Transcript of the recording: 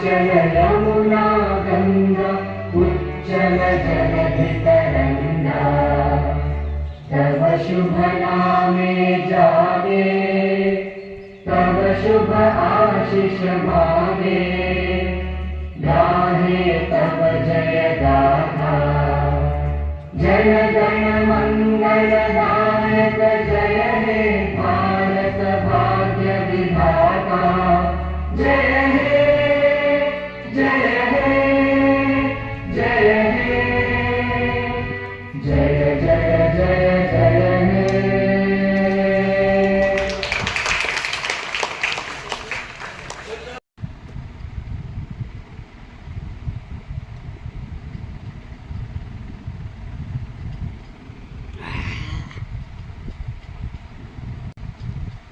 चल यमुना गंगा उच्चल जलधि तरंगा तव शुभ नामे जागे तव शुभ आशीष मागे गाहे तव जय गाथा जय गण मंगल